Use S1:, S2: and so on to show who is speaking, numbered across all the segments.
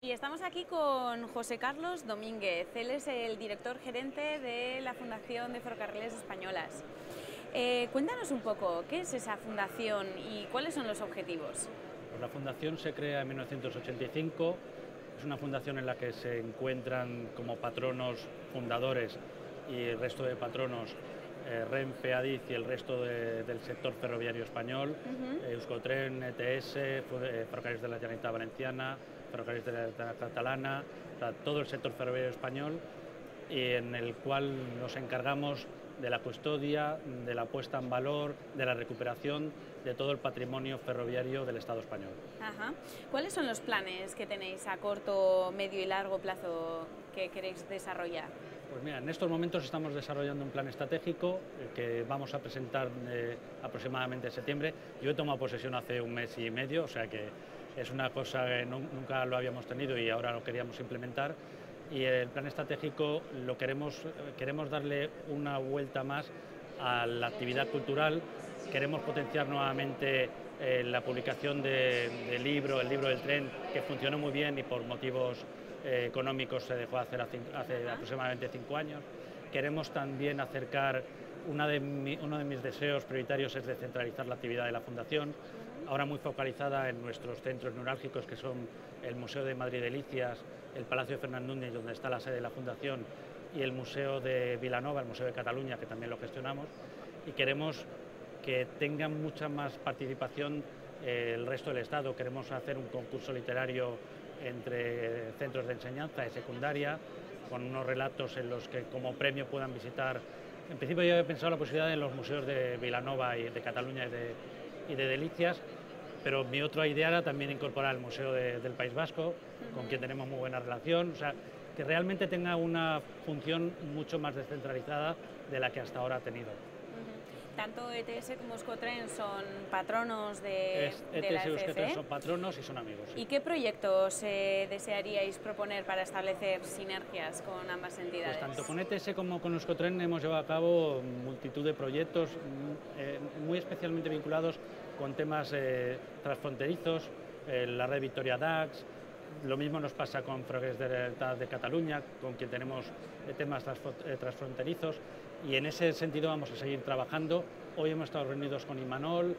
S1: Y estamos aquí con José Carlos Domínguez, él es el director gerente de la Fundación de Ferrocarriles Españolas. Cuéntanos un poco, ¿qué es esa fundación y cuáles son los objetivos?
S2: Pues la fundación se crea en 1985, es una fundación en la que se encuentran como patronos fundadores y el resto de patronos Renfe, Adif y el resto del sector ferroviario español, Euskotren, ETS, Ferrocarriles de la Generalitat Valenciana, Ferrocarriles de la Catalana, o sea, todo el sector ferroviario español, y en el cual nos encargamos de la custodia, de la puesta en valor, de la recuperación de todo el patrimonio ferroviario del Estado español.
S1: Ajá. ¿Cuáles son los planes que tenéis a corto, medio y largo plazo que queréis desarrollar?
S2: Pues mira, en estos momentos estamos desarrollando un plan estratégico que vamos a presentar aproximadamente en septiembre. Yo he tomado posesión hace un mes y medio, o sea que es una cosa que nunca lo habíamos tenido y ahora lo queríamos implementar. Y el plan estratégico lo queremos darle una vuelta más a la actividad cultural. Queremos potenciar nuevamente la publicación del libro, el libro del tren, que funcionó muy bien y por motivos económicos se dejó de hacer hace aproximadamente 5 años. Queremos también acercar, uno de mis deseos prioritarios es descentralizar la actividad de la Fundación, ahora muy focalizada en nuestros centros neurálgicos, que son el Museo de Madrid Delicias, el Palacio de Fernand Núñez, donde está la sede de la Fundación, y el Museo de Vilanova, el Museo de Cataluña, que también lo gestionamos, y queremos que tenga mucha más participación el resto del Estado. Queremos hacer un concurso literario entre centros de enseñanza y secundaria, con unos relatos en los que como premio puedan visitar. En principio yo he pensado la posibilidad de los museos de Vilanova y de Cataluña y de Delicias, pero mi otra idea era también incorporar el Museo del País Vasco, con quien tenemos muy buena relación, o sea, que realmente tenga una función mucho más descentralizada de la que hasta ahora ha tenido.
S1: Tanto ETS como Euskotren son patronos de la
S2: ETS y Euskotren
S1: FFE.
S2: son patronos y son amigos. Sí.
S1: ¿Y qué proyectos desearíais proponer para establecer sinergias con ambas entidades?
S2: Pues tanto con ETS como con Euskotren hemos llevado a cabo multitud de proyectos muy especialmente vinculados con temas transfronterizos, la red Victoria-Dax. Lo mismo nos pasa con Ferrocarriles de Cataluña, con quien tenemos temas transfronterizos, y en ese sentido vamos a seguir trabajando. Hoy hemos estado reunidos con Imanol,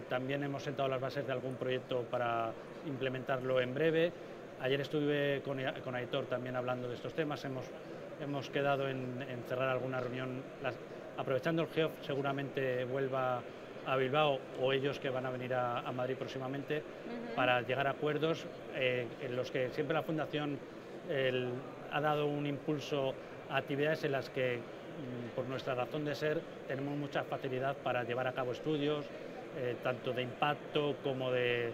S2: también hemos sentado las bases de algún proyecto para implementarlo en breve. Ayer estuve con Aitor también hablando de estos temas, hemos quedado en cerrar alguna reunión, aprovechando el GEOF seguramente vuelva a Bilbao o ellos que van a venir a Madrid próximamente, para llegar a acuerdos en los que siempre la Fundación ha dado un impulso a actividades en las que, por nuestra razón de ser, tenemos mucha facilidad para llevar a cabo estudios, tanto de impacto como de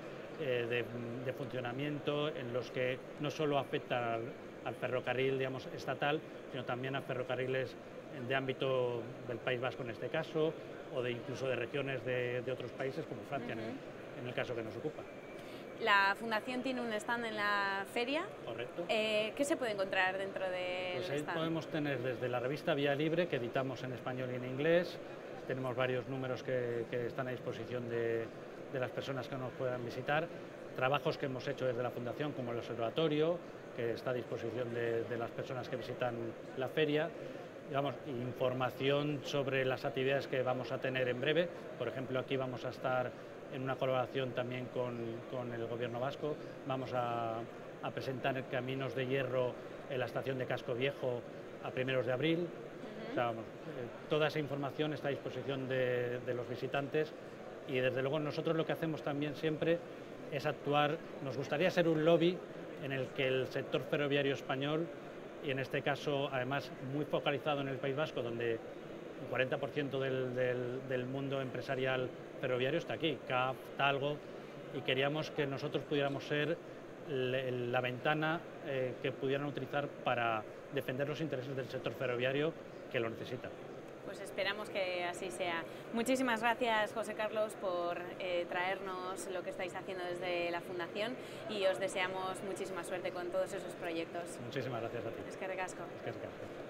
S2: funcionamiento, en los que no solo afectan al ferrocarril, digamos, estatal, sino también a ferrocarriles de ámbito del País Vasco en este caso, o incluso de regiones de otros países como Francia en el caso que nos ocupa.
S1: La Fundación tiene un stand en la feria.
S2: Correcto.
S1: ¿Qué se puede encontrar dentro del
S2: Pues ahí
S1: stand?
S2: podemos tener desde la revista Vía Libre, que editamos en español y en inglés. Tenemos varios números que están a disposición de las personas que nos puedan visitar. Trabajos que hemos hecho desde la Fundación, como el observatorio, que está a disposición de las personas que visitan la feria. Digamos, información sobre las actividades que vamos a tener en breve. Por ejemplo, aquí vamos a estar en una colaboración también con el Gobierno vasco. Vamos a presentar Caminos de Hierro en la estación de Casco Viejo a primeros de abril. O sea, vamos, toda esa información está a disposición de los visitantes, y desde luego nosotros lo que hacemos también siempre es actuar. Nos gustaría ser un lobby en el que el sector ferroviario español, y en este caso además muy focalizado en el País Vasco, donde el 40% del mundo empresarial ferroviario está aquí, CAF, Talgo, y queríamos que nosotros pudiéramos ser la ventana que pudieran utilizar para defender los intereses del sector ferroviario, que lo necesita.
S1: Pues esperamos que así sea. Muchísimas gracias, José Carlos, por traernos lo que estáis haciendo desde la Fundación, y os deseamos muchísima suerte con todos esos proyectos.
S2: Muchísimas gracias a ti.
S1: Eskerrik asko.
S2: Eskerrik asko.